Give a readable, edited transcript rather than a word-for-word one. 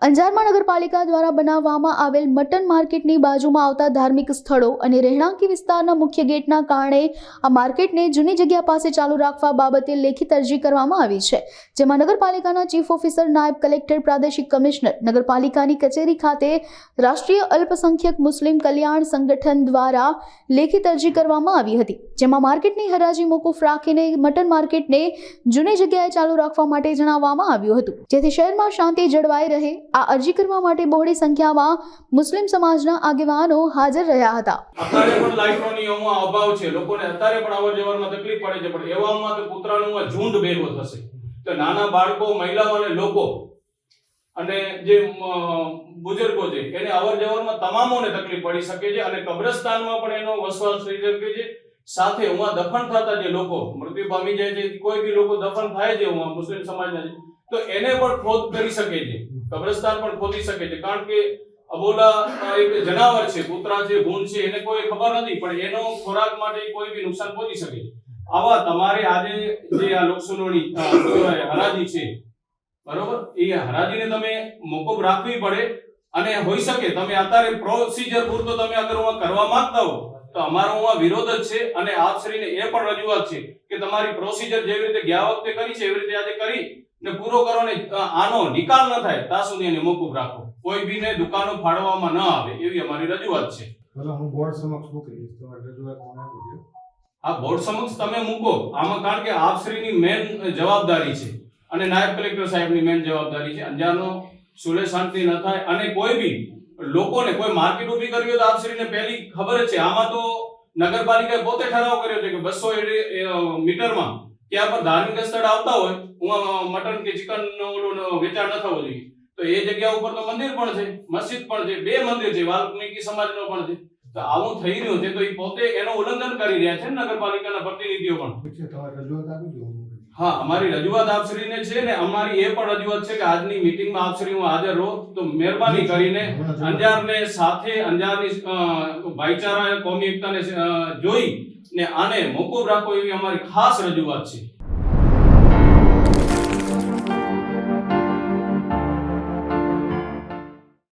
અંજારમાં નગરપાલિકા દ્વારા બનાવવામાં આવેલ મટન માર્કેટની બાજુમાં આવતા ધાર્મિક સ્થળો અને રહેણાંકી વિસ્તારના મુખ્ય ગેટના કારણે આ માર્કેટને જૂની જગ્યા પાસે ચાલુ રાખવા બાબતે લેખિત અરજી કરવામાં આવી છે, જેમાં નગરપાલિકાના ચીફ ઓફિસર, નાયબ કલેક્ટર, પ્રાદેશિક કમિશનર, નગરપાલિકાની કચેરી ખાતે રાષ્ટ્રીય અલ્પસંખ્યક મુસ્લિમ કલ્યાણ સંગઠન દ્વારા લેખિત અરજી કરવામાં આવી હતી, જેમાં માર્કેટની હરાજી મોકૂફ રાખીને મટન માર્કેટને જૂની જગ્યાએ ચાલુ રાખવા માટે જણાવવામાં આવ્યું હતું, જેથી શહેરમાં શાંતિ જળવાઈ રહે। આ અરજી કરવા માટે બહોળી સંખ્યામાં મુસ્લિમ સમાજના આગેવાનો હાજર રહ્યા હતા। અત્યારે પણ લાઇટોની અભાવ છે, લોકોને અત્યારે પણ અવર જવરમાં તકલીફ પડે છે, પણ એવામાં તો કૂતરાનું ઝુંડ ભેગો થશે તો નાના બાળકો, મહિલાઓ અને લોકો અને જે બુજુર્ગો છે એને અવર જવરમાં તમામોને તકલીફ પડી શકે છે અને કબ્રસ્તાનમાં પણ એનો વસવાટ થઈ શકે છે। સાથે ઉમાં દફન થતા જે લોકો મૃત્યુ પામી જાય છે, કોઈ બી લોકો દફન થાય છે ઉમાં મુસ્લિમ સમાજના તો એને પણ ખોદ કરી શકે છે, કબ્રસ્તાન પણ ખોદી શકે છે, કારણ કે અબોલા એક જનાવર છે, કૂતરા છે, ભૂંડ છે, એને કોઈ ખબર નથી, પણ એનો ખોરાક માટે કોઈ બી નુકસાન પહોંચી શકે। આવા તમારે આજે જે આ લોકસુનાવણી હરાજી છે, બરોબર, એ હરાજીને તમે મોકૂફ રાખવી પડે અને હોઈ શકે તમે અત્યારે પ્રોસિજર પૂરતો તમે અગર કરવા માંગતા હો તો અમારો વિરોધ જ છે અને આપશ્રીને એ પણ રજૂઆત છે કે તમારી પ્રોસિજર જેવી રીતે ગયા વખતે કરી છે એવી રીતે આજે કરી ને પૂરો કરો ને આનો નિકાલ ન થાય ત્યાં સુધી એને મોકૂફ રાખો, કોઈ બી ને દુકાનો ફાળવવામાં ન આવે એવી અમારી રજૂઆત છે। હું બોર્ડ સમક્ષ મૂકીશ, તમારી રજૂઆત મને આપી દો। આ બોર્ડ સમક્ષ તમે મૂકો આમાં, કારણ કે આપશ્રીની મેન જવાબદારી છે અને નાયબ કલેક્ટર સાહેબની મેન જવાબદારી છે અંજારનો સુલે શાંતિ ન થાય અને કોઈ બી લોકોને કોઈ માર્કેટ ઊભી કરવી હોય તો આપશ્રીને પહેલી ખબર જ છે। આમાં તો નગરપાલિકાએ પોતે ઠરાવ કર્યો છે કે 200 મીટરમાં ત્યાં પર ધાર્મિક સ્થળ આવતા હોય મટન કે ચિકન નો વેચાણ ન થવો જોઈએ, તો એ જગ્યા ઉપર તો મંદિર પણ છે, મસ્જિદ પણ છે, 2 મંદિર છે, વાલ્મીકી સમાજનો પણ છે, તો આવું થઈ રહ્યું છે તો એ પોતે એનો ઉલ્લંઘન કરી રહ્યા છે નગરપાલિકાના પ્રતિનિધિઓ પણ। તમારી રજૂઆત આપી દો। હા, અમારી રજૂઆત આપશ્રીને છે ને અમારી એ પણ રજૂઆત છે કે આજની મીટિંગમાં આપશ્રી હું હાજર રહો તો મહેરબાની કરીને અંજારને સાથે અંજારની ભાઈચારા, કોમી એકતાને જોઈ ને આને મોકૂફ રાખો એવી અમારી ખાસ રજૂઆત છે।